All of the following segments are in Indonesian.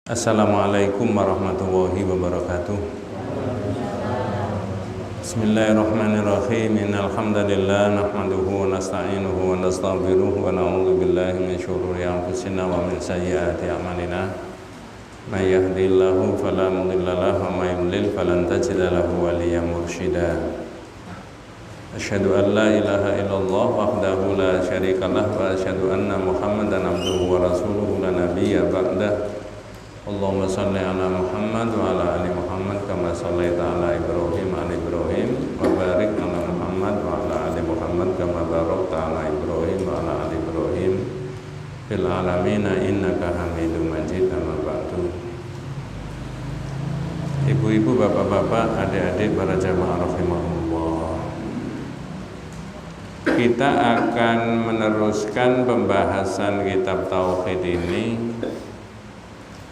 Assalamualaikum warahmatullahi wabarakatuh. Bismillahirrahmanirrahim. Innal hamdalillah nahmaduhu wa nasta'inuhu wa nastaghfiruh wa na'udzu billahi min syururi anfusina wa min sayyiati a'malina. May yahdihillahu fala mudilla lahu wa may yudlil falan tajida lahu waliyyan mursyida. Asyhadu an la ilaha illallah wahdahu la syarikalah wa asyhadu anna Muhammadan abduhu wa rasuluhu la nabiyya ba'dah. Allahumma salli ala Muhammad wa ala ali Muhammad kama sallaita ala Ibrahim wa ali Ibrahim wa barik ala Muhammad wa ala ali Muhammad kama barakta ala Ibrahim wa ala ali Ibrahim fil alamin innaka Hamidum Majid. Amma ba'du. Ibu-ibu, bapak-bapak, adik-adik, para jamaah rahimahullah, kita akan meneruskan pembahasan kitab tauhid ini.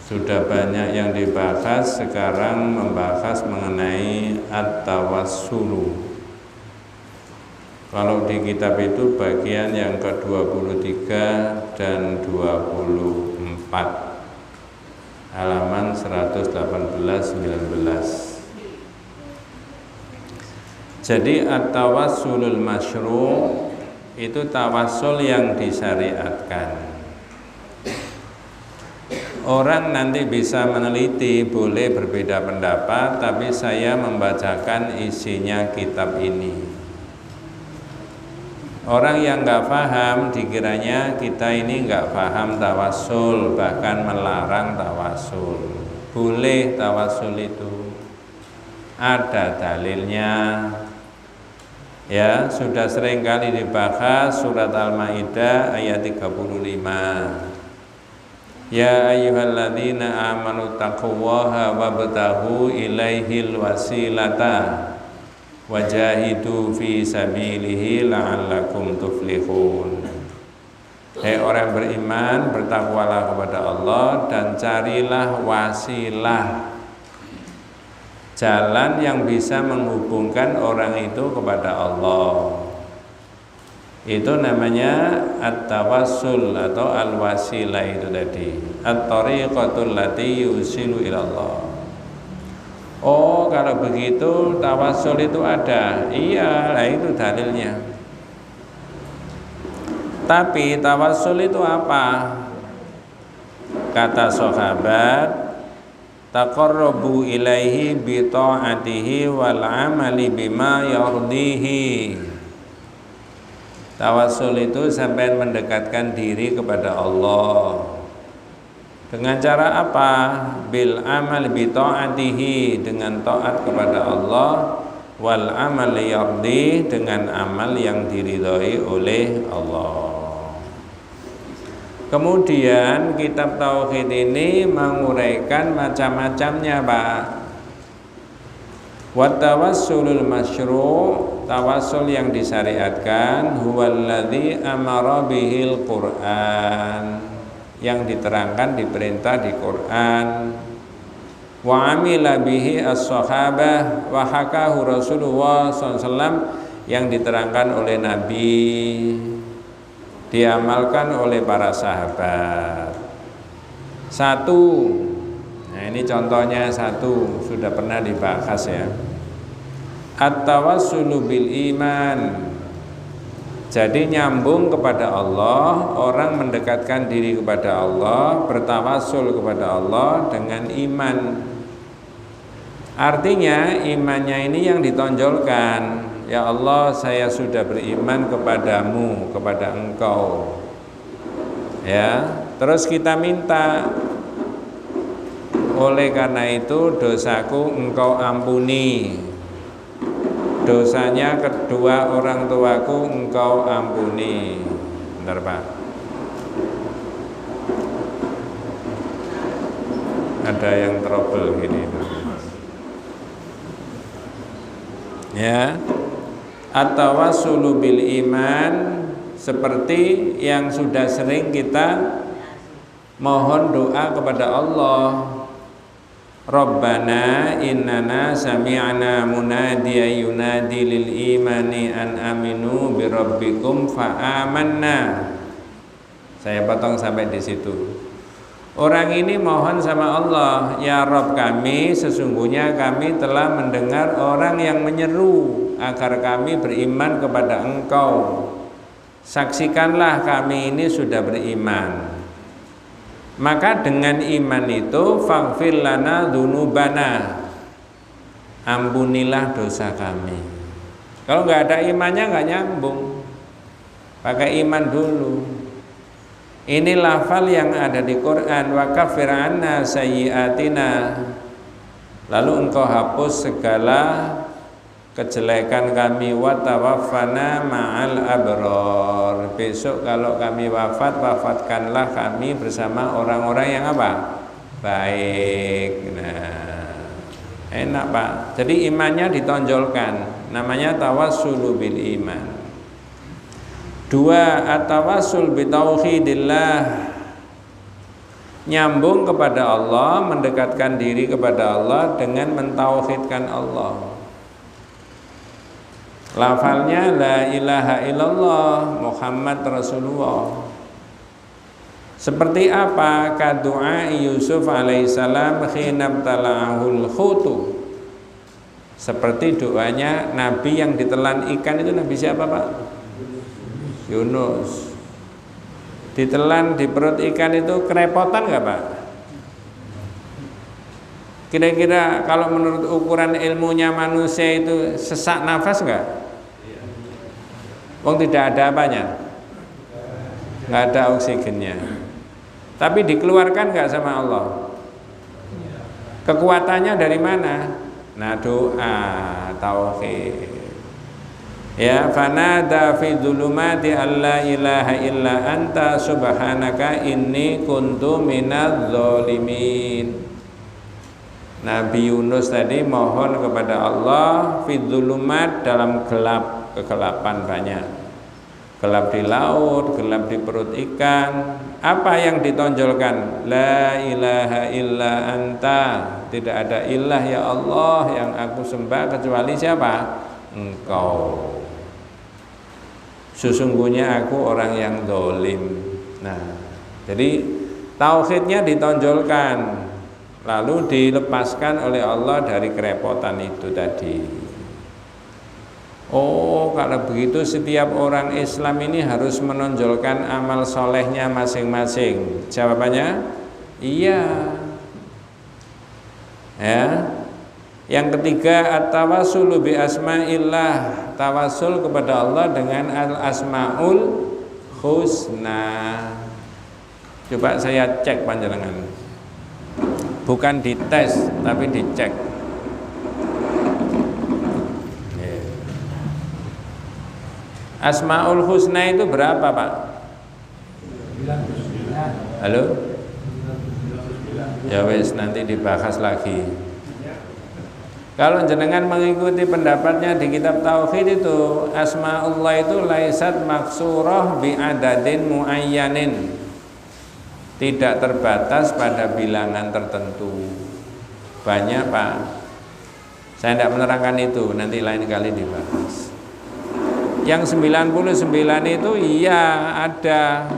Sudah banyak yang dibahas, sekarang membahas mengenai at-tawassulu. Kalau di kitab itu bagian yang ke-23 dan 24, halaman 118-19. Jadi at-tawassulul masyru' itu tawassul yang disyariatkan. Orang nanti bisa meneliti, boleh berbeda pendapat, tapi saya membacakan isinya kitab ini. Orang yang nggak paham dikiranya kita ini nggak paham tawassul, bahkan melarang tawassul. Boleh tawassul itu, ada dalilnya. Ya, sudah sering kali dibahas surat Al-Maidah ayat 35. Ya ayyuhalladzina amanu taqullaha wabtaghu ilaihil wasilata wajahidu fi sabilihi la'allakum tuflihun. Hai orang beriman, bertakwalah kepada Allah dan carilah wasilah, jalan yang bisa menghubungkan orang itu kepada Allah. Itu namanya at-tawassul atau al-wasilah itu tadi. At-tariqatul lati yusilu ilallah. Oh, kalau begitu tawassul itu ada. Iya, nah itu dalilnya. Tapi tawassul itu apa? Kata sahabat, taqarrabu ilaihi bi ta'atihi wal amali bima yardihi. Tawassul itu sampai mendekatkan diri kepada Allah. Dengan cara apa? Bil amal bi ta'atihi, dengan taat kepada Allah, wal amal yardi, dengan amal yang diridhoi oleh Allah. Kemudian kitab tauhid ini menguraikan macam-macamnya, Pak. Wa tawassulul masyru', tawassul yang disyariatkan, huwallazi amara bihil Qur'an, yang diterangkan, diperintah di Quran. Wa amila bihi as-sahabah wa hakahu Rasulullah SAW, yang diterangkan oleh Nabi, diamalkan oleh para sahabat. Satu, nah ini contohnya satu, sudah pernah dibahas ya. At-tawassulu bil iman. Jadi nyambung kepada Allah, orang mendekatkan diri kepada Allah, bertawassul kepada Allah dengan iman. Artinya imannya ini yang ditonjolkan. Ya Allah, saya sudah beriman kepadamu, kepada Engkau. Ya, terus kita minta, oleh karena itu dosaku Engkau ampuni, dosanya kedua orang tuaku Engkau ampuni. Bentar, Pak. Ada yang trouble gini. Ya. At-tawassulu bil iman, seperti yang sudah sering kita mohon doa kepada Allah. Rabbana innana sami'na munadiyan yunadi lil imani an aminu bi rabbikum fa amanna. Saya potong sampai di situ. Orang ini mohon sama Allah, ya Rabb kami, sesungguhnya kami telah mendengar orang yang menyeru agar kami beriman kepada Engkau. Saksikanlah kami ini sudah beriman. Maka dengan iman itu faghfir lana dzunubana, ampunilah dosa kami. Kalau nggak ada imannya nggak nyambung, pakai iman dulu. Ini lafal yang ada di Quran, wa kaffir anna sayyi'atina, lalu engkau hapus segala kejelekan kami, wa tawaffana ma'al abror. Besok kalau kami wafat, wafatkanlah kami bersama orang-orang yang apa? Baik. Nah, enak Pak. Jadi imannya ditonjolkan, namanya tawassulu bil iman. Dua, at-tawassul bi tauhidillah, nyambung kepada Allah, mendekatkan diri kepada Allah dengan mentauhidkan Allah. Lafalnya la ilaha illallah Muhammad Rasulullah. Seperti apa? Kadu'a Yusuf alaihissalam khina tala'ahul khutu. Seperti doanya Nabi yang ditelan ikan itu, Nabi siapa Pak? Yunus. Ditelan di perut ikan itu kerepotan nggak Pak? Kira-kira kalau menurut ukuran ilmunya manusia itu sesak nafas nggak? Wong tidak ada apanya? Nggak ada oksigennya. Tapi dikeluarkan nggak sama Allah? Kekuatannya dari mana? Nah, doa, tauhid. Ya, fanada fi dzulumati alla ilaha illa anta subhanaka inni kuntu minadz zalimin. Nabi Yunus tadi mohon kepada Allah fi dzulumat, dalam gelap, kegelapan banyak. Gelap di laut, gelap di perut ikan. Apa yang ditonjolkan? La ilaha illa anta. Tidak ada ilah ya Allah yang aku sembah kecuali siapa? Engkau. Sesungguhnya aku orang yang dolim. Nah, jadi tauhidnya ditonjolkan, lalu dilepaskan oleh Allah dari kerepotan itu tadi. Oh, kalau begitu setiap orang Islam ini harus menonjolkan amal solehnya masing-masing. Jawabannya iya. Ya. Yang ketiga, at-tawassulu bi asma'illah, tawasul kepada Allah dengan al-asmaul husna. Coba saya cek panjenengan. Bukan dites tapi dicek. Asmaul husna itu berapa, Pak? Halo? Ya wes, nanti dibahas lagi. Kalau jenengan mengikuti pendapatnya di kitab tauhid itu, asmaullah itu laisat maksurah bi adadin muayyanin, tidak terbatas pada bilangan tertentu. Banyak Pak. Saya tidak menerangkan itu, nanti lain kali dibahas. Yang 99 itu iya ada.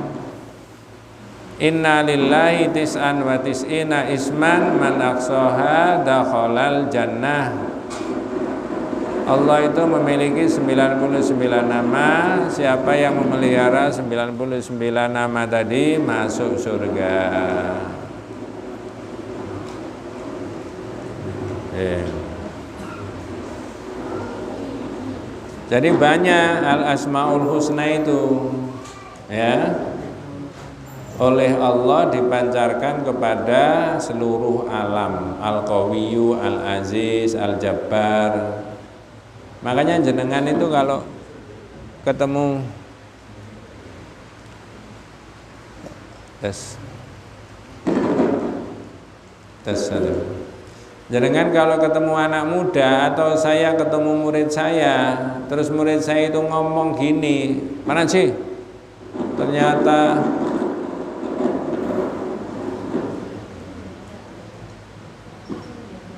Inna lillahi tis'an wa tis'ina isman man aqsaha dakhalal jannah. Allah itu memiliki 99 nama. Siapa yang memelihara 99 nama tadi masuk surga. Jadi banyak al-asmaul husna itu, ya, oleh Allah dipancarkan kepada seluruh alam. Al-Qawiyyu, Al-Aziz, Al-Jabbar. Makanya jenengan itu kalau ketemu tes jenengan kalau ketemu anak muda atau saya ketemu murid saya, terus murid saya itu ngomong gini, mana sih?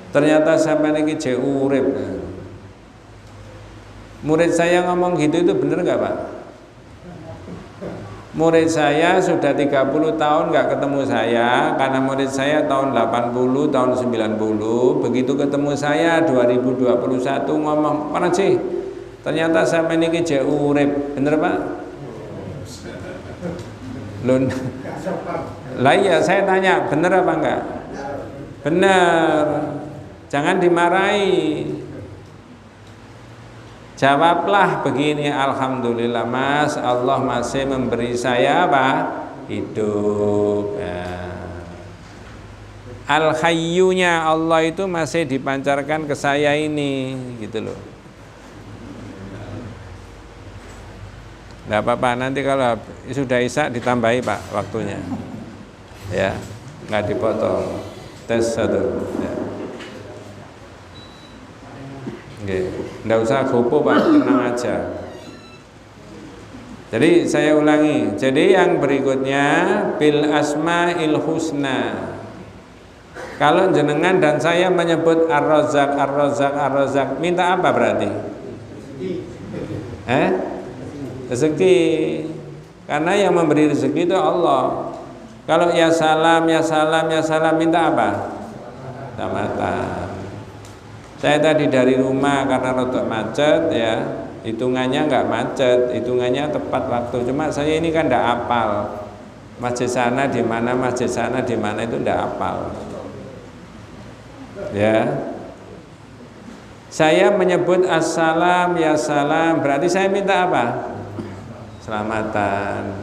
Ternyata sampai ini jek urip. Murid saya ngomong gitu itu bener nggak Pak? murid saya sudah 30 tahun nggak ketemu saya, karena murid saya tahun 80, tahun 90, begitu ketemu saya 2021 ngomong, "Mana sih? Ternyata sampai niki jek urip." Bener Pak? Lun. Lah iya saya tanya, bener apa enggak? Bener. Jangan dimarahi. Jawablah begini, alhamdulillah Mas, Allah masih memberi saya apa? Hidup. Ya. Al-Hayyunya Allah itu masih dipancarkan ke saya ini, gitu loh. Nggak apa-apa, nanti kalau sudah isya ditambahi Pak waktunya. Ya, nggak dipotong. Tes satu. Ya. Nggak usah gopo Pak, tenang aja. Jadi saya ulangi. Jadi yang berikutnya bil asma'il husna. Kalau jenengan dan saya menyebut ar-razzaq, ar-razzaq, ar-razzaq, minta apa berarti? Rezeki. Karena yang memberi rezeki itu Allah. Kalau ya salam, ya salam, ya salam, minta apa? Tamatan. Saya tadi dari rumah karena rotok macet ya, hitungannya nggak macet, hitungannya tepat waktu. Cuma saya ini kan nggak hafal masjid sana di mana, masjid sana di mana, itu nggak hafal. Ya, saya menyebut assalam ya salam, berarti saya minta apa? Selamatan.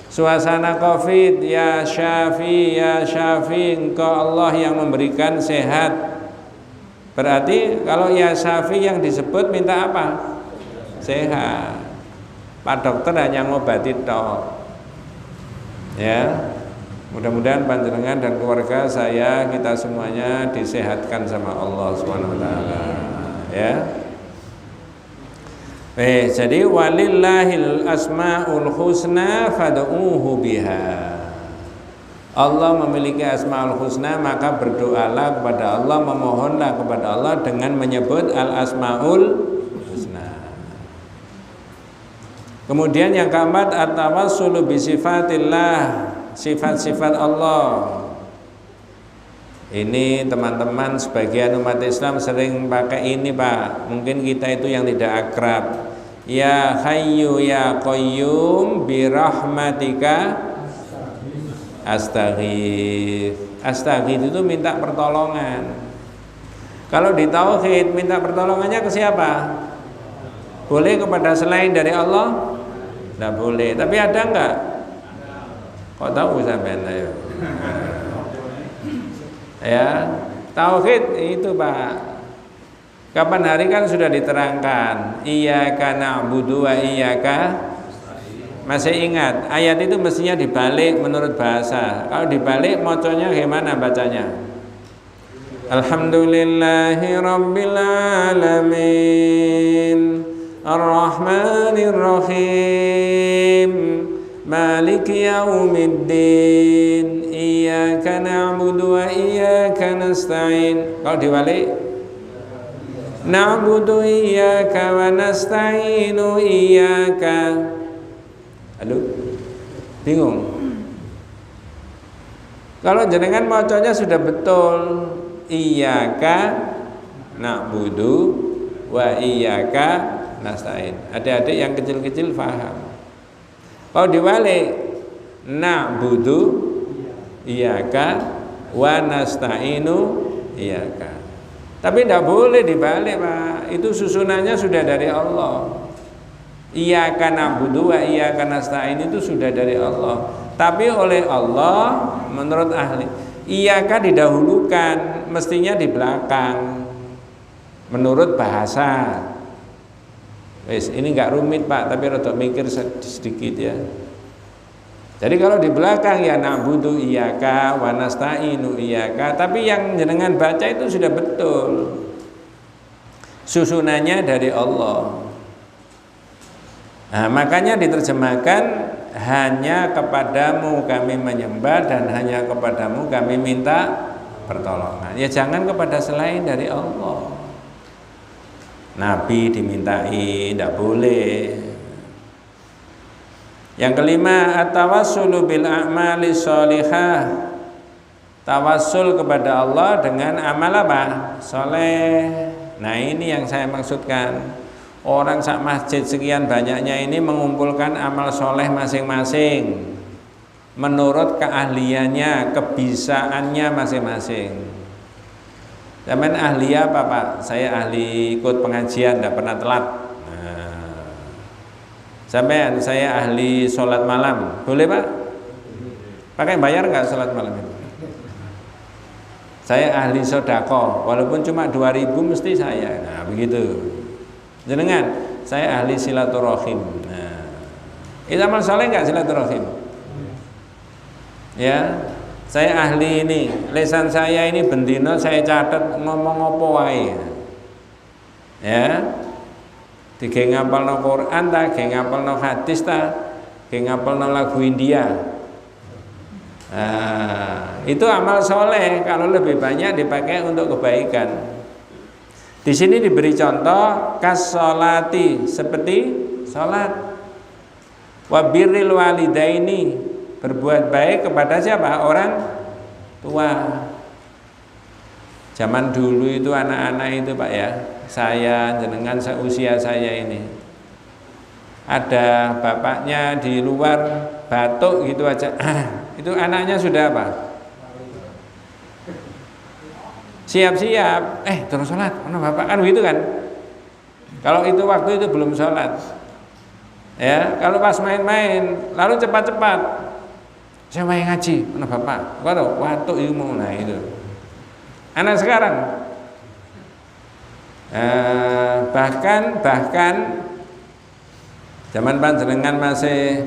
Suasana COVID, ya Syafi, ya Syafi, engkau Allah yang memberikan sehat. Berarti kalau ya Syafi yang disebut minta apa? Sehat. Pak dokter hanya ngobati tok. Ya. Mudah-mudahan panjenengan dan keluarga saya, kita semuanya disehatkan sama Allah Subhanahu wa taala. Ya. Jadi walillahil asmaul husna fad'uuhu biha. Allah memiliki asmaul husna, maka berdoalah kepada Allah, memohonlah kepada Allah dengan menyebut al asmaul husna. Kemudian yang keempat, at-tawassulu bi sifatillah, sifat-sifat Allah. Ini teman-teman sebagian umat Islam sering pakai ini Pak. Mungkin kita itu yang tidak akrab. Ya Hayyu ya Qayyum bi rahmatika astaghith. Astaghith itu minta pertolongan. Kalau di tauhid minta pertolongannya ke siapa? Boleh kepada selain dari Allah? Tidak boleh. Tapi ada enggak? Kok tahu sampean ayo? Ya, tauhid itu Pak. Kapan hari kan sudah diterangkan. Iyyaka na'budu wa iyyaka. Masih ingat, ayat itu mestinya dibalik menurut bahasa. Kalau dibalik moconya gimana bacanya? Alhamdulillahi rabbil alamin, ar-rahmanir rahim, maliki yaumiddin, iyyaka na'budu wa iyyaka nasta'in. Kalau dibalik, na'budu iyyaka wa nasta'inu iyyaka. Aduh, bingung. Kalau jenengan macanya sudah betul, iyyaka na'budu wa iyyaka nasta'in. Adik-adik yang kecil-kecil paham. Kalau dibalik, na'budu iyyaka wa nasta'inu iyyaka. Tapi tidak boleh dibalik Pak. Itu susunannya sudah dari Allah. Iyyaka na'budu wa iyyaka nasta'in itu sudah dari Allah. Tapi oleh Allah menurut ahli, iyyaka didahulukan, mestinya di belakang. Menurut bahasa. Wes, ini enggak rumit Pak, tapi rada mikir sedikit ya. Jadi kalau di belakang ya na'budu iyyaka wa nasta'inu iyyaka, tapi yang jenengan baca itu sudah betul. Susunannya dari Allah. Nah, makanya diterjemahkan hanya kepadamu kami menyembah dan hanya kepadamu kami minta pertolongan. Ya jangan kepada selain dari Allah. Nabi dimintai, tidak boleh. Yang kelima, at-tawassulu bil a'mali sholihah. Tawassul kepada Allah dengan amal apa? Soleh. Nah ini yang saya maksudkan. Orang sak masjid sekian banyaknya ini mengumpulkan amal soleh masing-masing menurut keahliannya, kebisaannya masing-masing. Zaman ahli apa Pak? Saya ahli ikut pengajian, tidak pernah telat. Sampai saya ahli sholat malam, boleh Pak? Pakai bayar nggak sholat malam itu? Saya ahli sodako, walaupun cuma 2.000 mesti saya. Nah begitu. Jenengan, saya ahli silaturahim. Nah, itu amal soleh nggak silaturahim? Ya, saya ahli ini. Lesan saya ini bendino saya catat ngomong apa wae. Ya. Dige ngapalno Quran ta, ge ngapalno hadis ta, ge ngapalno lagu India. Nah, itu amal soleh kalau lebih banyak dipakai untuk kebaikan. Di sini diberi contoh kasolati seperti salat. Wa birril walidaini, berbuat baik kepada siapa? Orang tua. Zaman dulu itu anak-anak itu Pak ya, saya jenengan seusia saya ini, ada bapaknya di luar batuk gitu aja, itu anaknya sudah apa? Siap-siap, terus sholat, mana bapak kan gitu kan? Kalau itu waktu itu belum sholat, ya. Kalau pas main-main, lalu cepat-cepat, saya mau ngaji, mana bapak? Kau tahu, waktu itu mau nah itu. Anak sekarang bahkan zaman panjenengan masih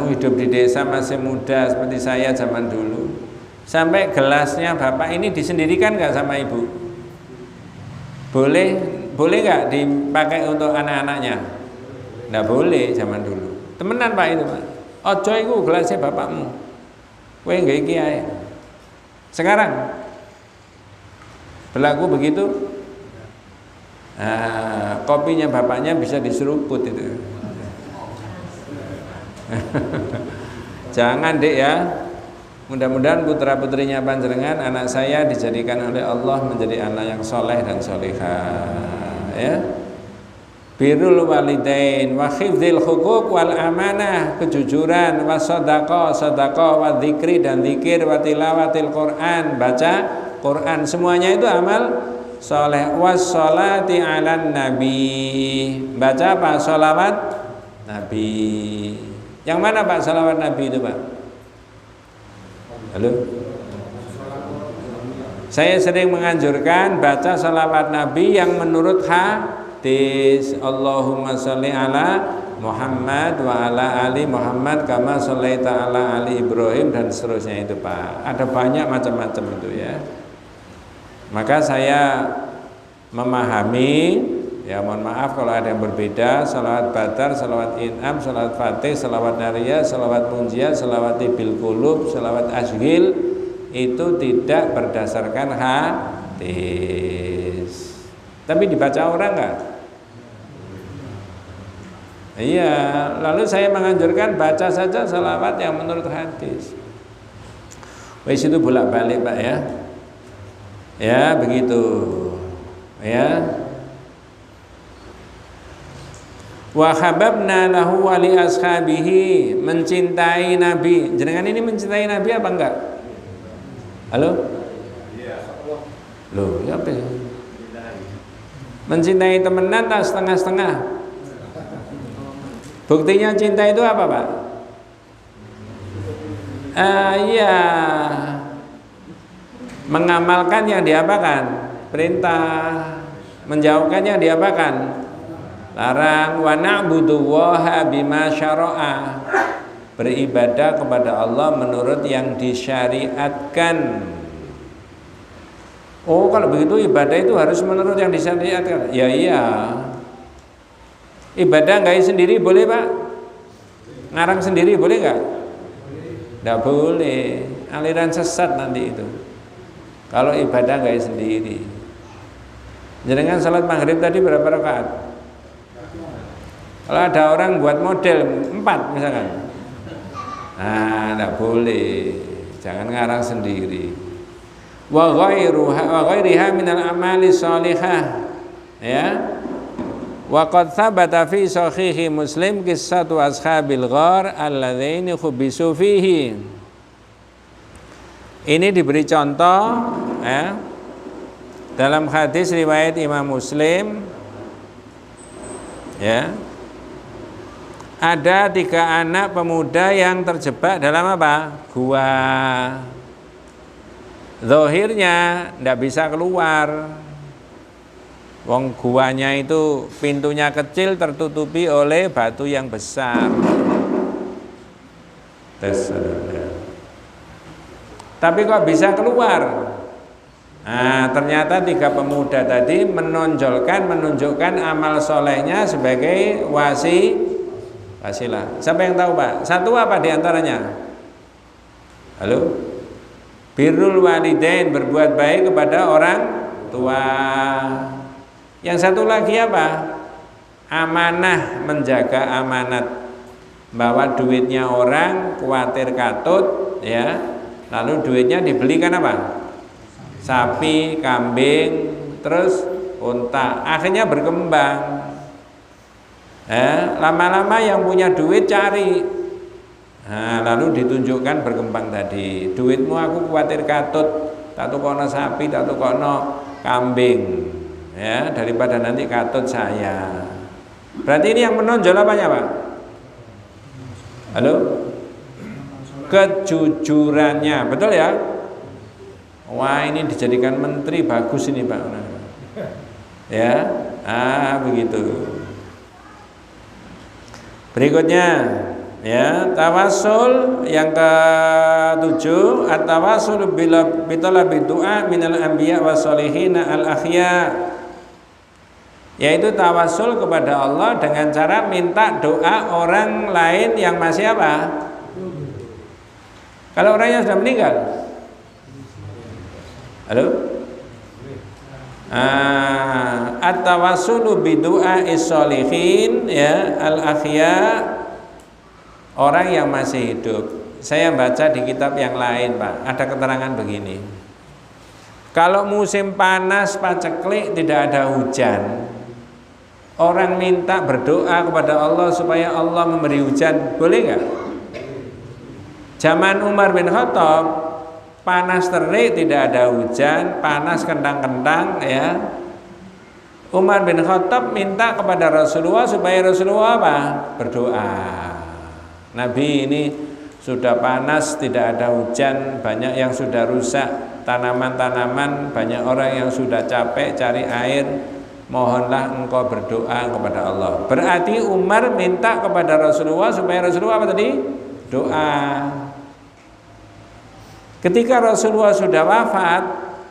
hidup di desa masih muda seperti saya zaman dulu, sampai gelasnya bapak ini disendirikan nggak sama ibu? Boleh nggak dipakai untuk anak-anaknya? Nggak boleh zaman dulu. Temenan Pak itu Pak. Ojo iku gelasnya bapakmu. Kowe nggak iki ae. Sekarang berlaku begitu. Kopinya bapaknya bisa diseruput itu. Jangan Dek ya. Mudah-mudahan putra-putrinya panjenengan, anak saya dijadikan oleh Allah menjadi anak yang soleh dan solehah ya. Birrul walidain wa hifdzil huquq wal amanah, kejujuran, wa sadaqah wa dzikri dan zikir, wa tilawatil Quran, baca Quran, semuanya itu amal soleh. Wassolati alan nabi, baca apa? Sholawat Nabi. Yang mana Pak sholawat Nabi itu Pak? Halo? Saya sering menganjurkan baca sholawat Nabi yang menurut hadis. Allahumma sholli ala Muhammad wa ala ali Muhammad kama shollaita ala ali Ibrahim dan seterusnya itu Pak. Ada banyak macam-macam itu ya. Maka saya memahami, ya mohon maaf kalau ada yang berbeda, salawat badar, salawat in'am, salawat fatih, salawat nariyah, salawat munjiah, salawat tibil qulub, salawat ashghil, itu tidak berdasarkan hadis. Tapi dibaca orang enggak? Iya, lalu saya menganjurkan baca saja salawat yang menurut hadis. Wis itu bolak-balik Pak ya. Ya begitu ya. Wa hababna lahu wa li ashabihi, mencintai Nabi. Jenengan ini mencintai Nabi apa enggak? Halo? Loh, ya apa? Mencintai temenan tak setengah-setengah? Buktinya cinta itu apa Pak? Iya, mengamalkan yang diapakan? Perintah, menjauhkan yang diapakan? Larang. Wa na'budullaha bima syara'a, beribadah kepada Allah menurut yang disyariatkan. Oh kalau begitu ibadah itu harus menurut yang disyariatkan. Ya iya. Ibadah nggak sendiri boleh Pak? Ngarang sendiri boleh nggak? Nggak boleh. Aliran sesat nanti itu. Kalau ibadah nggak sendiri. Jenengan salat maghrib tadi berapa rakaat? Kalau ada orang buat model 4 misalkan, enggak boleh, jangan ngarang sendiri. Wa ghairiha minal amali sholihah, ya. Wa qad thabata fi sahihi Muslim qissatu ashabil ghar alladziina khubisu fihi. Ini diberi contoh, ya, dalam hadis riwayat Imam Muslim, ya. Ada 3 anak pemuda yang terjebak dalam apa? Gua. Zahirnya tidak bisa keluar. Wong guanya itu pintunya kecil tertutupi oleh batu yang besar. Tapi kok bisa keluar? Nah, ternyata 3 pemuda tadi menunjukkan amal solehnya sebagai wasilah. Siapa yang tahu, Pak? Satu apa diantaranya? Halo? Birrul walidain, berbuat baik kepada orang tua. Yang satu lagi apa? Amanah, menjaga amanat. Bawa duitnya orang, khawatir katut, ya. Lalu duitnya dibelikan apa? Sapi, kambing, terus unta. Akhirnya berkembang. Lama-lama yang punya duit cari, lalu ditunjukkan berkembang tadi. Duitmu aku khawatir katut, tak tukono sapi, tak tukono kambing, ya, daripada nanti katut saya. Berarti ini yang menonjol apanya, Pak? Halo? Kejujurannya, betul ya? Wah, ini dijadikan menteri bagus ini, Pak. Ya, begitu. Berikutnya, ya, tawassul yang ke-7, at-tawassul bitalabi du'a minal anbiya wassolihin al-akhya, yaitu tawassul kepada Allah dengan cara minta doa orang lain yang masih apa? Kalau orangnya sudah meninggal. Halo? At-tawassulu bidu'a is-sholihin, ya, al-akhya, orang yang masih hidup. Saya baca di kitab yang lain, Pak, ada keterangan begini. Kalau musim panas paceklik tidak ada hujan, orang minta berdoa kepada Allah supaya Allah memberi hujan, boleh nggak? Zaman Umar bin Khattab panas terik tidak ada hujan, panas kentang-kentang, ya. Umar bin Khattab minta kepada Rasulullah supaya Rasulullah apa? Berdoa. Nabi, ini sudah panas, tidak ada hujan, banyak yang sudah rusak tanaman-tanaman, banyak orang yang sudah capek cari air, mohonlah engkau berdoa kepada Allah. Berarti Umar minta kepada Rasulullah supaya Rasulullah apa tadi? Doa. Ketika Rasulullah sudah wafat,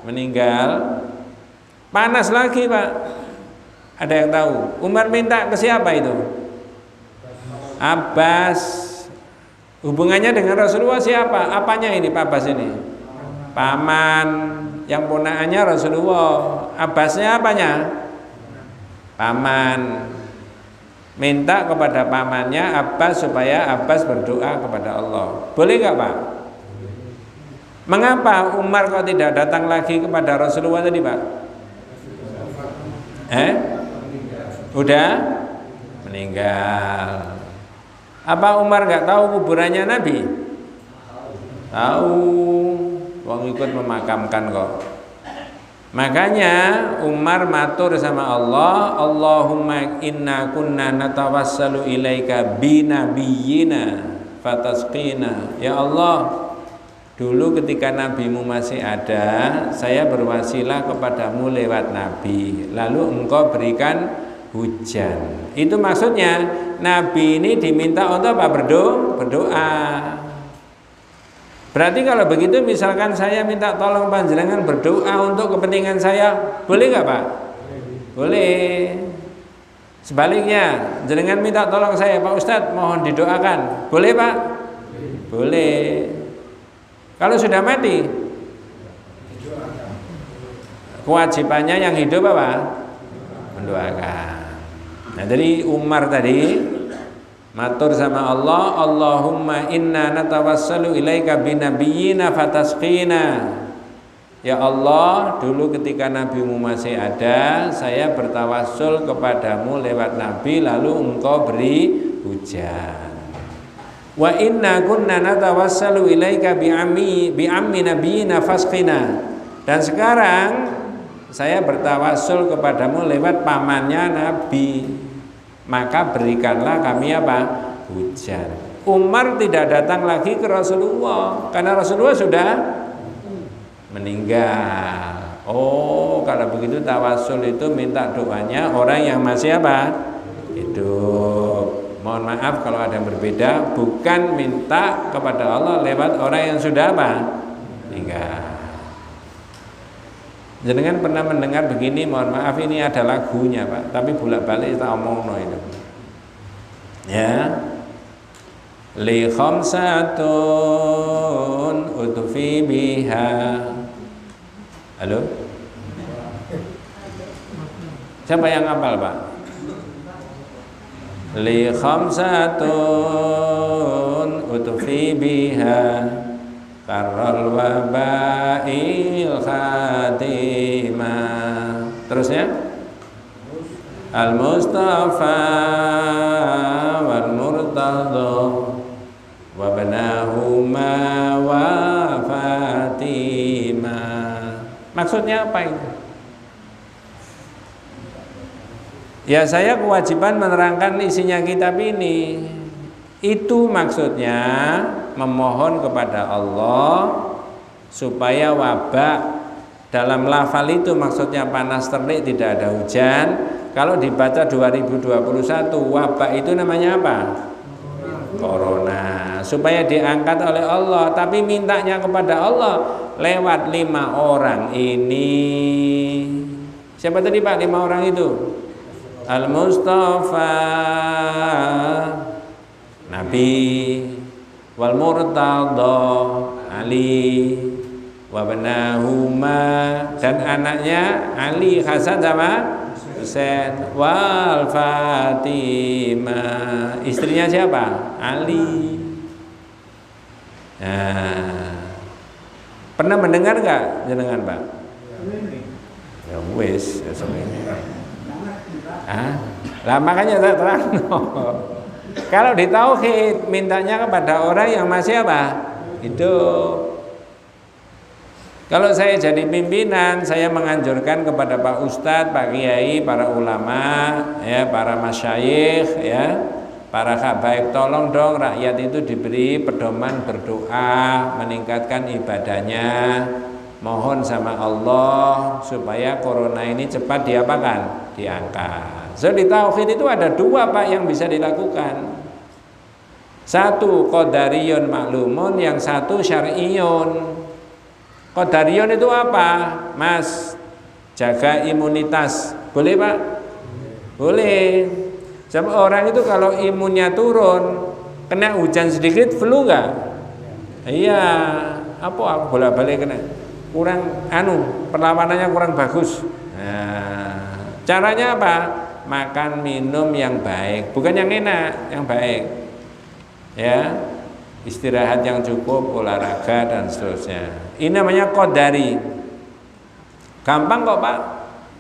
meninggal, panas lagi, Pak. Ada yang tahu? Umar minta ke siapa itu? Abbas. Hubungannya dengan Rasulullah siapa? Apanya ini Pak Abbas ini? Paman. Yang ponakannya Rasulullah. Abbasnya apanya? Paman. Minta kepada pamannya Abbas supaya Abbas berdoa kepada Allah. Boleh nggak, Pak? Mengapa Umar kok tidak datang lagi kepada Rasulullah tadi, Pak? Udah meninggal. Apa Umar nggak tahu kuburannya Nabi? Tahu, wong ikut memakamkan kok. Makanya Umar matur sama Allah, Allahumma inna kunna natawassalu ilaika binabiyyina fatasqina. Ya Allah, dulu ketika nabimu masih ada, saya berwasilah kepadamu lewat nabi, lalu engkau berikan hujan. Itu maksudnya nabi ini diminta untuk apa? Berdoa. Berarti kalau begitu misalkan saya minta tolong panjenengan berdoa untuk kepentingan saya, boleh nggak, Pak? Boleh. Sebaliknya, jenengan minta tolong saya, Pak Ustadz mohon didoakan, boleh, Pak? Boleh. Kalau sudah mati, kewajibannya yang hidup apa? Mendoakan. Nah, dari Umar tadi matur sama Allah, Allahumma inna natawassalu ilaika binabiyyina fatasqina. Ya Allah, dulu ketika nabimu masih ada, saya bertawassul kepadamu lewat nabi, lalu engkau beri hujan. Wa inna kunna natawassalu ilaika bi'ammi nabiyyina fasqina. Dan sekarang saya bertawassul kepadamu lewat pamannya nabi, maka berikanlah kami apa? Hujan. Umar tidak datang lagi ke Rasulullah karena Rasulullah sudah meninggal. Oh, kalau begitu tawassul itu minta doanya orang yang masih apa? Hidup. Mohon maaf kalau ada yang berbeda, bukan minta kepada Allah lewat orang yang sudah apa? Meninggal. Jenengan pernah mendengar begini, mohon maaf ini ada lagunya Pak, tapi bolak-balik kita omong itu. Ya. Li khamsatun utfi biha. Halo? Siapa yang hafal Pak? Li khamsatun utfi biha karral wabail khatimah. Terusnya al mustafa wal murtadha wa banahuma wa fatimah. Maksudnya apa itu? Ya, saya kewajiban menerangkan isinya kitab ini. Itu maksudnya memohon kepada Allah supaya wabak, dalam lafal itu maksudnya panas terik, tidak ada hujan. Kalau dibaca 2021 wabak itu namanya apa? Corona. Supaya diangkat oleh Allah, tapi mintanya kepada Allah lewat 5 orang ini. Siapa tadi Pak 5 orang itu? Al-Mustafa Nabi, wal Murtadha Ali, wa banahuma dan anaknya Ali, Hasan sama Husain, wal Fatimah istrinya siapa? Ali. Nah, pernah mendengar nggak jenengan Pak? Ya wis, ya lah makanya saya terang. Kalau di tauhid mintanya kepada orang yang masih apa? Hidup. Kalau saya jadi pimpinan, saya menganjurkan kepada Pak Ustadz, Pak Kiai, para ulama, ya, para masyayikh, ya, para habaib, tolong dong rakyat itu diberi pedoman berdoa, meningkatkan ibadahnya, mohon sama Allah supaya corona ini cepat diapakan? Diangkat. So di tauhid itu ada 2 Pak yang bisa dilakukan. Satu qadariyun maklumun, yang satu syar'iyun. Qadariyun itu apa? Mas, jaga imunitas. Boleh Pak? Boleh. Sebab orang itu kalau imunnya turun, kena hujan sedikit flu enggak? Iya, apa bolak-balik kena. Kurang perlawanannya kurang bagus. Nah, caranya apa? Makan minum yang baik, bukan yang enak, yang baik. Ya, istirahat yang cukup, olahraga dan seterusnya. Ini namanya qadari. Gampang kok Pak.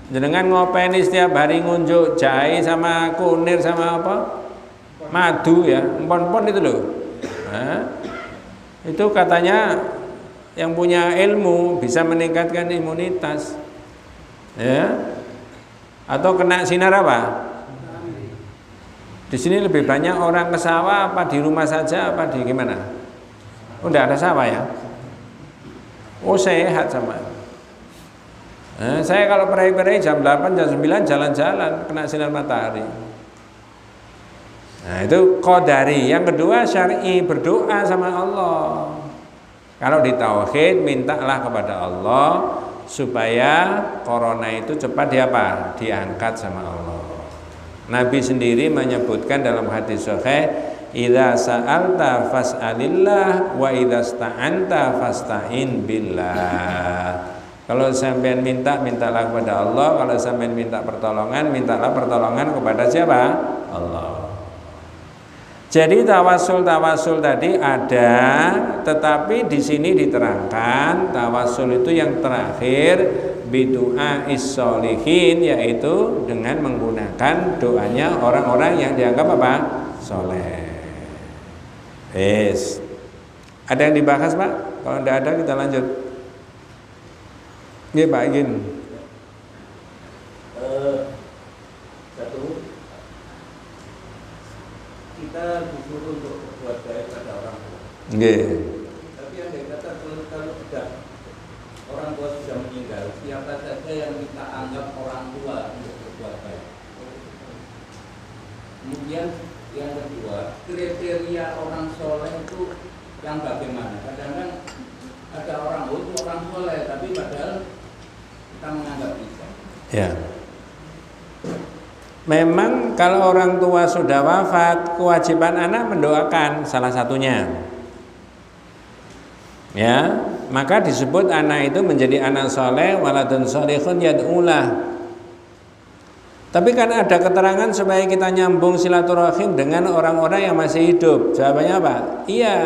Jenengan ngopeni setiap hari ngunjuk jahe sama kunir sama apa? Madu ya, empon-empon itu loh. Nah, itu katanya yang punya ilmu bisa meningkatkan imunitas. Ya. Atau kena sinar apa? Di sini lebih banyak orang ke sawah apa di rumah saja apa di gimana? Oh, enggak ada sawah ya? Oh, sehat sama. Saya kalau peraih-peraih jam 8, jam 9 jalan-jalan kena sinar matahari. Nah, itu qadari. Yang kedua syar'i, berdoa sama Allah. Kalau di tauhid mintalah kepada Allah supaya corona itu cepat diangkat sama Allah. Nabi sendiri menyebutkan dalam hadis sahih, idza sa'alta fas'alillah wa idza sta'anta fasta'in billah. Kalau sampean minta, mintalah kepada Allah. Kalau sampean minta pertolongan, mintalah pertolongan kepada siapa? Allah. Jadi tawasul tadi ada, tetapi di sini diterangkan tawasul itu yang terakhir bidu'a is-solihin, yaitu dengan menggunakan doanya orang-orang yang dianggap apa? Soleh. Yes. Ada yang dibahas, Pak? Kalau tidak ada kita lanjut. Iya, Pak Igin. Satu, kita disuruh untuk berbuat baik pada orang tua. Nggih. Tapi yang kata kalau sudah orang tua sudah meninggal, siapa saja yang kita anggap orang tua untuk berbuat baik. Kemudian yang kedua, kriteria orang soleh itu yang bagaimana? Kadang-kadang ada orang itu orang soleh, tapi padahal kita menganggap bisa. Ya. Memang kalau orang tua sudah wafat, kewajiban anak mendoakan salah satunya. Ya, maka disebut anak itu menjadi anak soleh, waladun solihun yad'ulah. Tapi kan ada keterangan supaya kita nyambung silaturahim dengan orang-orang yang masih hidup. Jawabannya apa? Iya.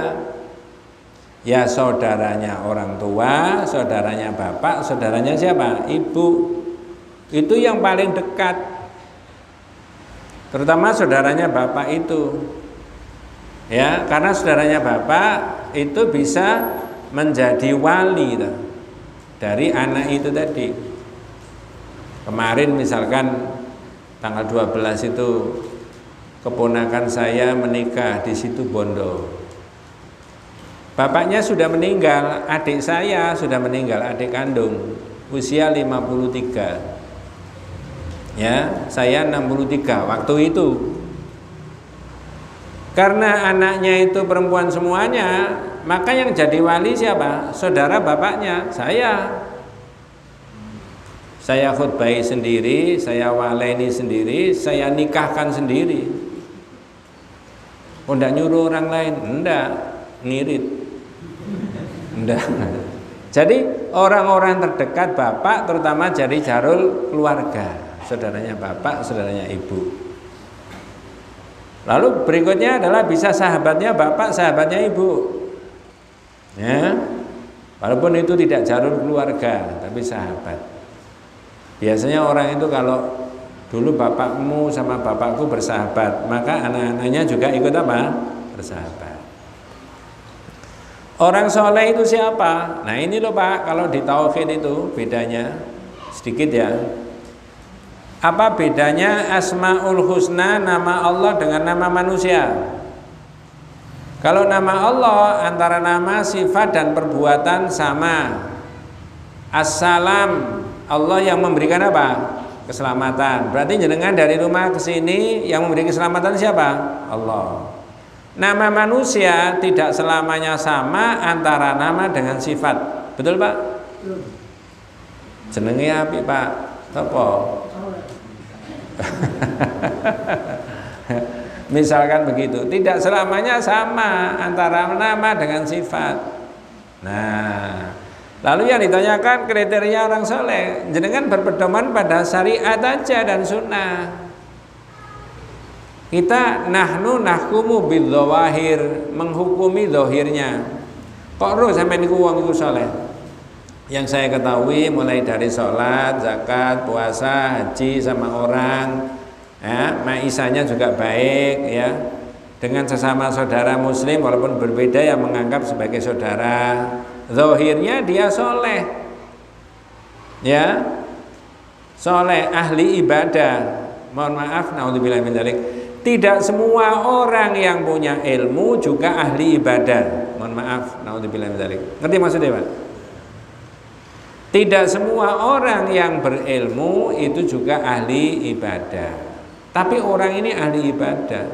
Ya saudaranya orang tua, saudaranya bapak, saudaranya siapa? Ibu. Itu yang paling dekat. Terutama saudaranya bapak itu. Ya, karena saudaranya bapak itu bisa menjadi wali dari anak itu tadi. Kemarin misalkan tanggal 12 itu keponakan saya menikah di situ Bondo. Bapaknya sudah meninggal, adik saya sudah meninggal, adik kandung, usia 53. Ya, saya 63 waktu itu. Karena anaknya itu perempuan semuanya, maka yang jadi wali siapa? Saudara bapaknya, saya. Saya khutbahi sendiri, saya walaini sendiri, saya nikahkan sendiri. Oh, enggak nyuruh orang lain, enggak, ngirit. Enggak. Jadi orang-orang terdekat bapak terutama jadi jarul keluarga, saudaranya bapak, saudaranya ibu. Lalu berikutnya adalah bisa sahabatnya bapak, sahabatnya ibu. Ya. Walaupun itu tidak jarul keluarga, tapi sahabat. Biasanya orang itu kalau dulu bapakmu sama bapakku bersahabat, maka anak-anaknya juga ikut apa? Bersahabat. Orang soleh itu siapa? Nah ini loh Pak, kalau di tauhid itu bedanya sedikit ya. Apa bedanya Asmaul Husna, nama Allah dengan nama manusia? Kalau nama Allah antara nama, sifat dan perbuatan sama. Assalam, Allah yang memberikan apa? Keselamatan. Berarti jenengan dari rumah ke sini yang memberi keselamatan siapa? Allah. Nama manusia tidak selamanya sama antara nama dengan sifat. Betul Pak? Jenenge api Pak. Apa? Misalkan begitu, tidak selamanya sama antara nama dengan sifat. Nah, lalu yang ditanyakan kriteria orang soleh, jenengan berpedoman pada syariat aja dan sunnah. Kita nahnu nahkumu bidzawahir, menghukumi zahirnya. Kok roh sampeyan niku wong iku soleh? Yang saya ketahui mulai dari sholat, zakat, puasa, haji sama orang, ya, maisanya juga baik, ya, dengan sesama saudara muslim walaupun berbeda yang menganggap sebagai saudara. Zahirnya dia soleh, ya, soleh, ahli ibadah. Mohon maaf, naudzubillah min dzalik. Tidak semua orang yang punya ilmu juga ahli ibadah. Mohon maaf, naudzubillah min dzalik. Ngerti maksudnya Pak? Tidak semua orang yang berilmu itu juga ahli ibadah. Tapi orang ini ahli ibadah.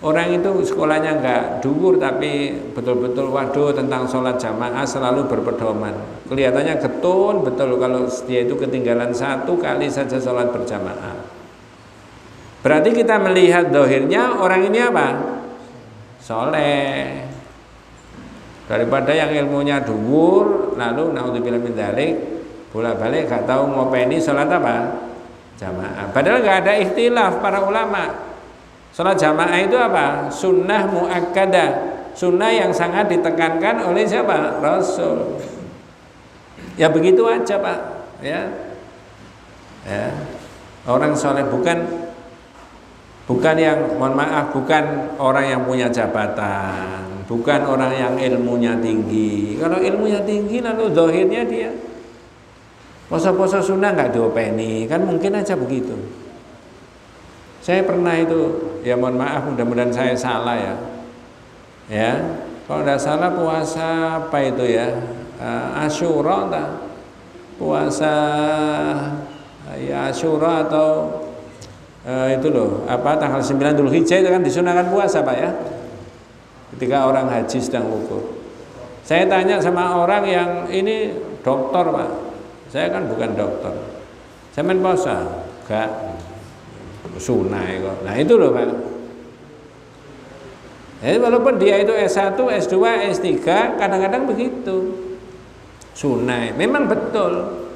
Orang itu sekolahnya enggak dhuwur tapi betul-betul waduh tentang sholat jamaah selalu berpedoman. Kelihatannya getun betul kalau dia itu ketinggalan satu kali saja sholat berjamaah. Berarti kita melihat zahirnya orang ini apa? Soleh. Daripada yang ilmunya dhuwur lalu naudzubillah min dzalik bolak-balik gak tahu ngopeni sholat apa? Jamaah. Padahal gak ada ikhtilaf para ulama. Sholat jamaah itu apa? Sunnah muakkadah, sunnah yang sangat ditekankan oleh siapa? Rasul. Ya begitu aja Pak. Ya. Orang soleh bukan yang, mohon maaf, bukan orang yang punya jabatan, bukan orang yang ilmunya tinggi. Kalau ilmunya tinggi lalu zahirnya dia poso-poso sunnah nggak diopeni, kan mungkin aja begitu. Saya pernah itu, ya mohon maaf, mudah-mudahan saya salah ya. Ya, kalau tidak salah puasa apa itu ya, Asyura, puasa ya Asyura atau itu loh, apa tanggal 9 Dzulhijjah itu kan disunahkan puasa Pak ya. Ketika orang haji sedang wukuf. Saya tanya sama orang yang ini dokter Pak. Saya kan bukan dokter. Saya main puasa, enggak sunah kok. Nah itu loh Pak. Jadi walaupun dia itu S1, S2, S3, kadang-kadang begitu. Sunah, memang betul.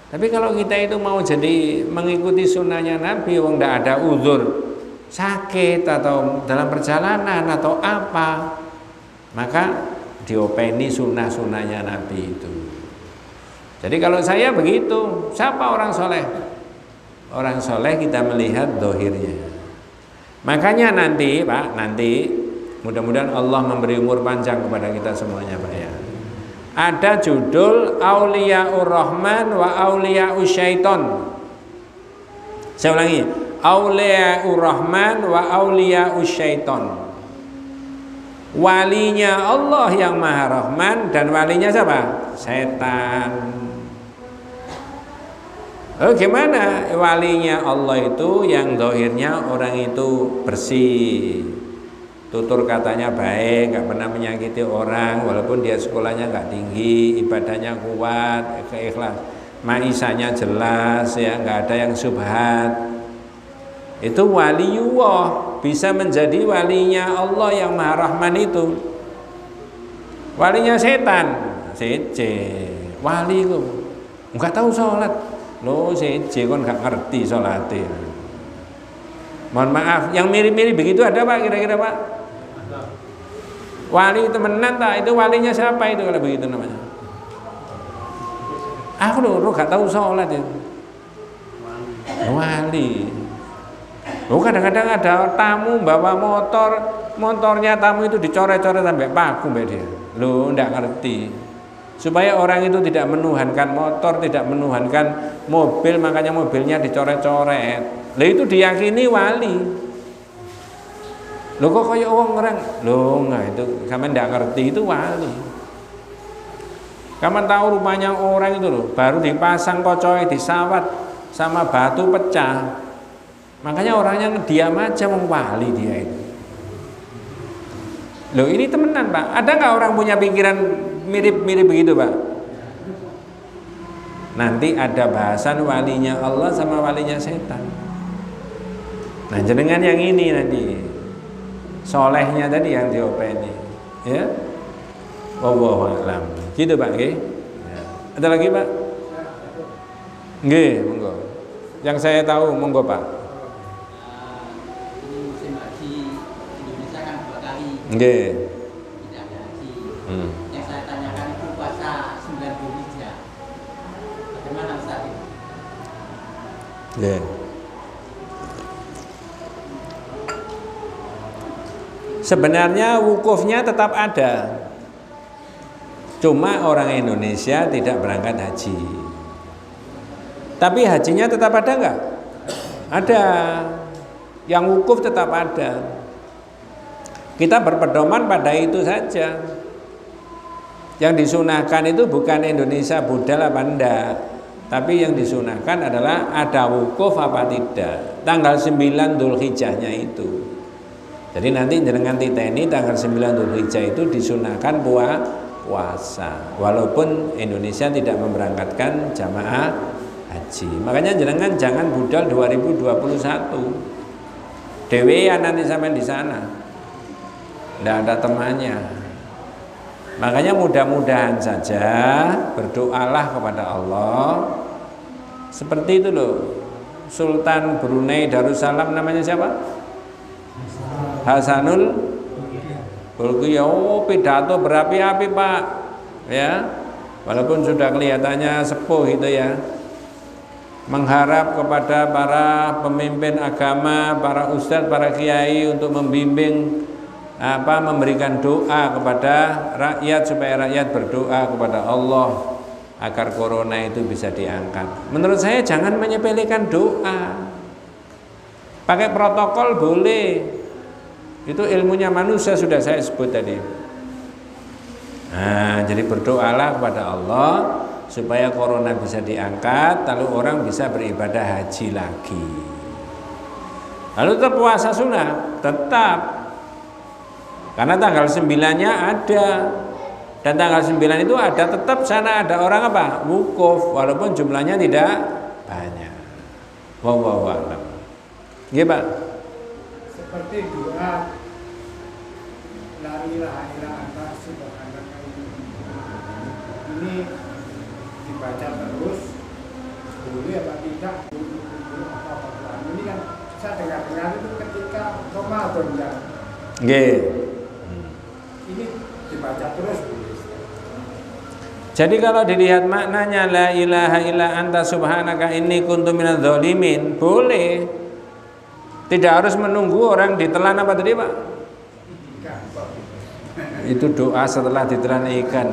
Tapi kalau kita itu mau jadi mengikuti sunnahnya Nabi, wong tidak ada uzur, sakit atau dalam perjalanan atau apa, maka diopeni sunnah-sunnahnya Nabi itu. Jadi kalau saya begitu, siapa orang soleh? Orang soleh kita melihat dohirnya. Makanya nanti Pak, nanti mudah-mudahan Allah memberi umur panjang kepada kita semuanya Pak ya. Ada judul Auliyaur Rahman wa Auliya'us Syaiton. Saya ulangi, Auliyaur Rahman wa Auliya'us Syaiton. Walinya Allah yang Maha Rahman dan walinya siapa? Setan. Gimana walinya Allah itu yang zahirnya orang itu bersih, tutur katanya baik, nggak pernah menyakiti orang, walaupun dia sekolahnya nggak tinggi, ibadahnya kuat, keikhlas, maisanya jelas, ya nggak ada yang subhat. Itu waliullah, bisa menjadi walinya Allah yang Maha Rahman itu. Walinya setan, wali itu nggak tahu sholat, lo kon nggak ngerti sholatnya. Mohon maaf, yang mirip-mirip begitu ada Pak kira-kira Pak? Wali temenan tak? Itu walinya siapa itu kalau begitu namanya? Aku loh gak tahu sholat itu. Wali. Loh kadang-kadang ada tamu bawa motornya tamu itu dicoret-coret sampai paku mbak dia. Loh ndak ngerti. Supaya orang itu tidak menuhankan motor, tidak menuhankan mobil, makanya mobilnya dicoret-coret. Lah itu diyakini wali. Loh kok kayak orang orang? Loh enggak, itu kamu ndak ngerti, itu wali. Kamu tahu rupanya orang itu loh, baru dipasang kocoy, disawat sama batu pecah. Makanya orangnya diam aja, mau wali dia itu. Loh ini temenan Pak, ada nggak orang punya pikiran mirip-mirip begitu Pak? Nanti ada bahasan walinya Allah sama walinya setan. Nah jenengan yang ini nanti solehnya tadi yang diopeni, ya. Wallahu a'lam. Gitu Pak, nggih. Ya. Ada lagi Pak? Nggih, monggo. Yang saya tahu monggo Pak. Ini musim haji Indonesia kan 2 kali. Nggih. Tidak ada haji. Yang saya tanyakan itu puasa 9 Dzulhijjah. Bagaimana Ustaz itu? Nggih. Sebenarnya wukufnya tetap ada. Cuma orang Indonesia tidak berangkat haji. Tapi hajinya tetap ada enggak? Ada. Yang wukuf tetap ada. Kita berpedoman pada itu saja. Yang disunahkan itu bukan Indonesia budal apa enggak, tapi yang disunahkan adalah ada wukuf apa tidak. Tanggal 9 Dzulhijjahnya itu. Jadi nanti jenengan titeni tanggal 9 Dzulhijjah itu disunahkan puasa. Walaupun Indonesia tidak memberangkatkan jamaah haji. Makanya jenengan jangan budal 2021. Dewean nanti sampai di sana. Tidak ada temannya. Makanya mudah-mudahan saja berdoalah kepada Allah. Seperti itu loh. Sultan Brunei Darussalam namanya siapa? Hasanul Bolkiah. Oh, pidato berapi-api Pak. Ya, walaupun sudah kelihatannya sepuh itu ya. Mengharap kepada para pemimpin agama, para ustadz, para kiai untuk membimbing memberikan doa kepada rakyat supaya rakyat berdoa kepada Allah agar corona itu bisa diangkat. Menurut saya jangan menyepelekan doa. Pakai protokol boleh. Itu ilmunya manusia sudah saya sebut tadi. Nah, jadi berdoalah kepada Allah supaya corona bisa diangkat, lalu orang bisa beribadah haji lagi. Lalu tetap puasa sunnah, tetap. Karena tanggal 9-nya ada. Dan tanggal 9 itu ada tetap sana ada orang apa? Wukuf, walaupun jumlahnya tidak banyak. Wallahu a'lam. Nggih, Pak. Seperti doa la ilaha illa anta subhanaka ini dibaca terus boleh apa tidak apa ini kan saya dengar itu ketika Ramadan kan. Nggih. Ini dibaca terus boleh. Jadi kalau dilihat maknanya la ilaha illa anta subhanaka inni kuntu minadz dzalimin, boleh. Tidak harus menunggu orang ditelan apa tadi, Pak? Itu doa setelah ditelan ikan.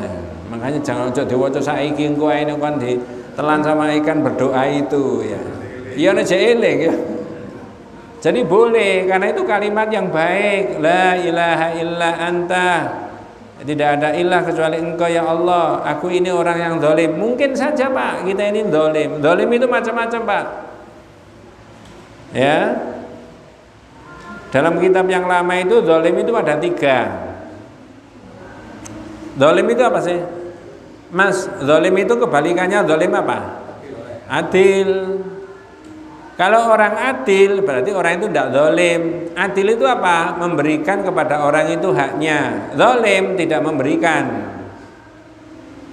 Makanya jangan ojo diwaca saiki engko ae kan ditelan sama ikan berdoa itu ya. Iya nek eling ya. Jadi boleh karena itu kalimat yang baik, la ilaha illa anta. Tidak ada ilah kecuali engkau ya Allah. Aku ini orang yang zalim. Mungkin saja Pak, kita ini zalim. Zalim itu macam-macam Pak. Ya. Dalam kitab yang lama itu zalim itu ada 3. Zalim itu apa sih? Mas, zalim itu kebalikannya zalim apa? Adil. Kalau orang adil berarti orang itu tidak zalim. Adil itu apa? Memberikan kepada orang itu haknya. Zalim tidak memberikan.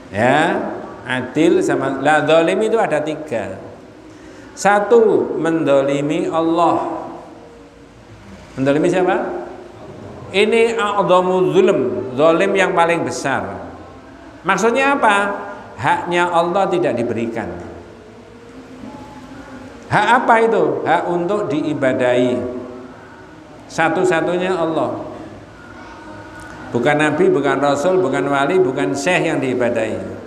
Ya, adil sama zalim itu ada 3. 1, mendolimi Allah. Mendolimi siapa? Ini a'dhamu zulm, zalim yang paling besar. Maksudnya apa? Haknya Allah tidak diberikan. Hak apa itu? Hak untuk diibadahi. Satu-satunya Allah. Bukan nabi, bukan rasul, bukan wali, bukan syekh yang diibadahi.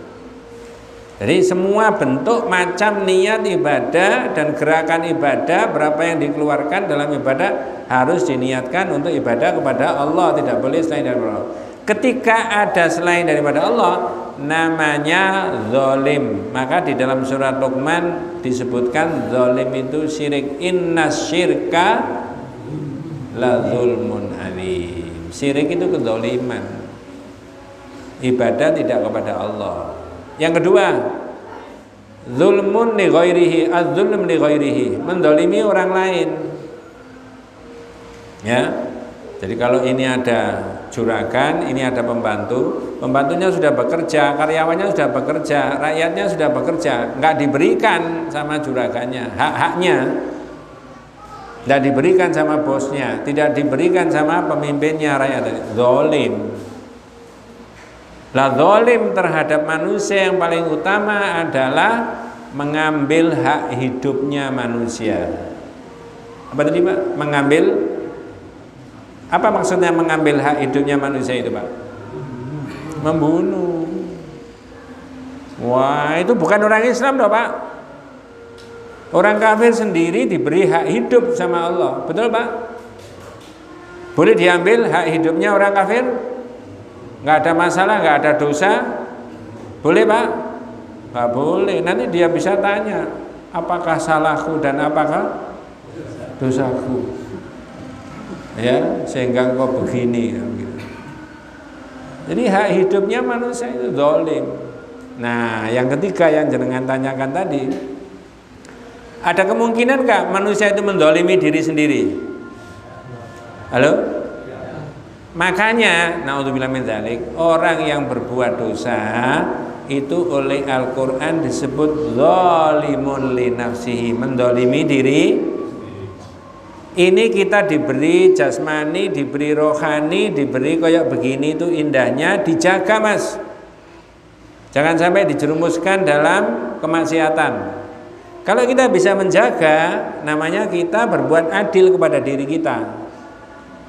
Jadi semua bentuk macam niat ibadah dan gerakan ibadah, berapa yang dikeluarkan dalam ibadah harus diniatkan untuk ibadah kepada Allah, tidak boleh selain daripada Allah. Ketika ada selain daripada Allah, namanya zalim. Maka di dalam surat Luqman disebutkan zalim itu syirik. Innas syirka la zulmun alim. Syirik itu kezaliman. Ibadah tidak kepada Allah. Yang kedua, zulmun li ghairihi, az-zulm li ghairihi, mendolimi orang lain. Ya. Jadi kalau ini ada juragan, ini ada pembantu, pembantunya sudah bekerja, karyawannya sudah bekerja, rakyatnya sudah bekerja, nggak diberikan sama juragannya, hak-haknya nggak diberikan sama bosnya, tidak diberikan sama pemimpinnya, rakyat, zalim. Lah zalim terhadap manusia yang paling utama adalah mengambil hak hidupnya manusia. Apa tadi Pak? Mengambil. Apa maksudnya mengambil hak hidupnya manusia itu Pak? Membunuh. Wah, itu bukan orang Islam loh Pak. Orang kafir sendiri diberi hak hidup sama Allah. Betul Pak? Boleh diambil hak hidupnya orang kafir? Nggak ada masalah, nggak ada dosa? Boleh Pak? Nggak boleh. Nanti dia bisa tanya, apakah salahku dan apakah dosaku? Ya, sehingga engkau begini gitu. Jadi hak hidupnya manusia itu zalim. Nah, yang ketiga yang jenengan tanyakan tadi, ada kemungkinan nggak manusia itu menzalimi diri sendiri? Halo? Makanya naudzubillah min dzalik, orang yang berbuat dosa itu oleh Al-Qur'an disebut zalimun li nafsihi, mendolimi diri. Ini kita diberi jasmani, diberi rohani, diberi kayak begini itu indahnya, dijaga Mas. Jangan sampai dijerumuskan dalam kemaksiatan. Kalau kita bisa menjaga, namanya kita berbuat adil kepada diri kita.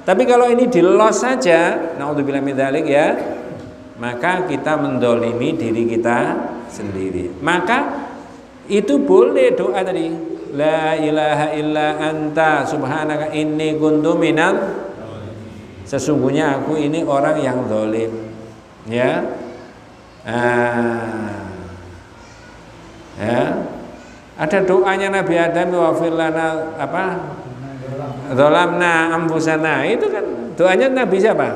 Tapi kalau ini dilos saja, naudzubillah min dzalik ya, maka kita mendolimi diri kita sendiri. Maka itu boleh doa tadi, la ilaha illa anta subhanaka inni kuntu minal, sesungguhnya aku ini orang yang zalim. Ya. Ya. Ada doanya Nabi Adam, wa lana apa? Zalamna anfusana, itu kan doanya Nabi siapa?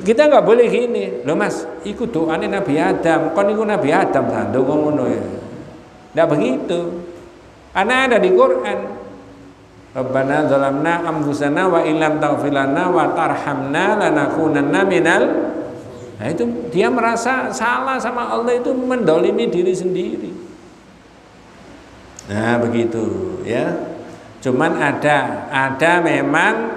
Kita nggak boleh gini, loh Mas, ikut doanya Nabi Adam, kon ikut Nabi Adam sando ngono ya. Nggak begitu. Karena ada di Quran. Rabbana zalamna anfusana wa illam taghfir lana wa tarhamna lanakunanna minal. Nah itu dia merasa salah sama Allah, itu mendolimi diri sendiri. Nah begitu ya. Cuman ada memang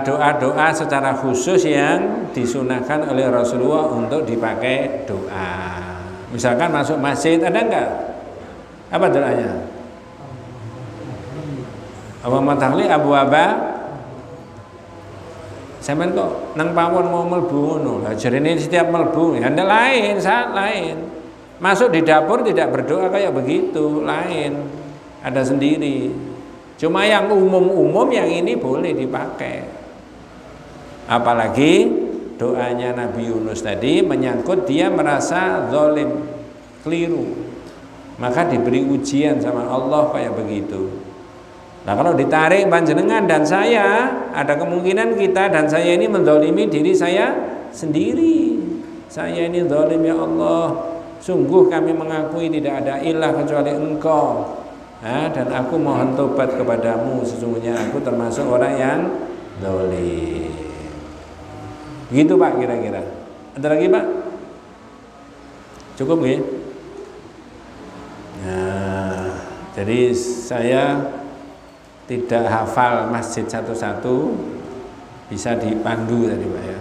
doa-doa secara khusus yang disunahkan oleh Rasulullah untuk dipakai doa. Misalkan masuk masjid, ada enggak? Apa doanya? Apa matahli abu aba? Sampeyan kok nang pawon mau mlebu ngono. Lah jarene setiap mlebu ya lain, saat lain. Masuk di dapur tidak berdoa kayak begitu, lain. Ada sendiri. Cuma yang umum-umum yang ini boleh dipakai. Apalagi doanya Nabi Yunus tadi menyangkut dia merasa zalim, keliru. Maka diberi ujian sama Allah kayak begitu. Nah kalau ditarik panjenengan dan saya, ada kemungkinan kita dan saya ini menzalimi diri saya sendiri. Saya ini zalim ya Allah. Sungguh kami mengakui tidak ada ilah kecuali Engkau. Dan aku mohon tobat kepadamu, sesungguhnya aku termasuk orang yang zalim. Begitu Pak kira-kira. Ada lagi Pak? Cukup nggih? Nah, jadi saya tidak hafal masjid satu-satu, bisa dipandu tadi Pak ya.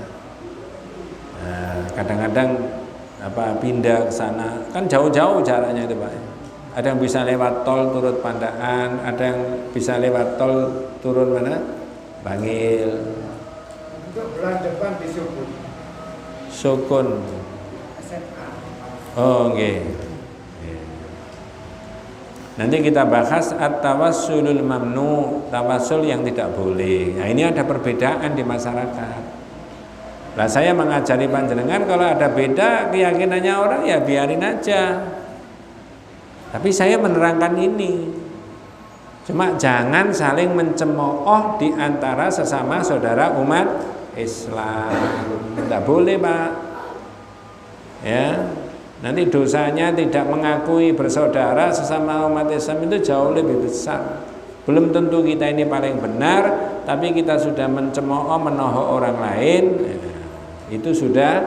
Nah, kadang-kadang pindah ke sana, kan jauh-jauh jaraknya itu Pak. Ada yang bisa lewat tol turun Pandaan, ada yang bisa lewat tol turun mana? Bangil. Untuk bulan depan di Sukun. Sukun. SMA. Oh, oke. Okay. Nanti kita bahas at-tawassulul mamnu, tawassul yang tidak boleh. Nah, ini ada perbedaan di masyarakat. Lah saya mengajari panjenengan kalau ada beda keyakinannya orang ya biarin aja. Tapi saya menerangkan ini. Cuma jangan saling mencemooh di antara sesama saudara umat Islam. Tidak boleh Pak. Ya. Nanti dosanya tidak mengakui bersaudara sesama umat Islam itu jauh lebih besar. Belum tentu kita ini paling benar, tapi kita sudah mencemooh, menohok orang lain, itu sudah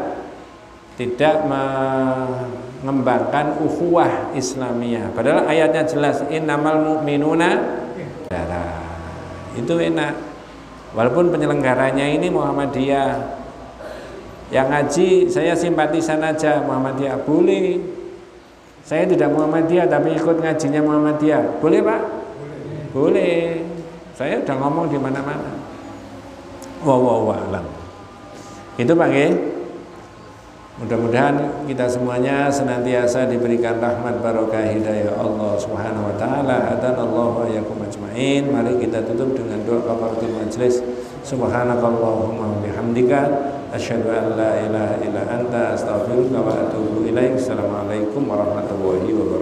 tidak mengembangkan ukhuwah Islamiyah. Padahal ayatnya jelas, innamal mu'minuna darah. Itu enak. Walaupun penyelenggaranya ini Muhammadiyah, yang ngaji saya simpatisan aja Muhammadiyah, boleh. Saya tidak Muhammadiyah tapi ikut ngajinya Muhammadiyah, boleh Pak? Boleh. Saya udah ngomong di mana-mana. Wallahu a'lam. Itu Pak nggih. Mudah-mudahan kita semuanya senantiasa diberikan rahmat barokah hidayah Allah Subhanahu wa taala. Hadanallahu wa iyyakum ajmain. Mari kita tutup dengan doa kafaratul majelis. Subhanakallahumma wa bihamdika asyhadu an la ilaha illa anta astaghfiruka wa atubu ilaik. Assalamualaikum warahmatullahi wabarakatuh.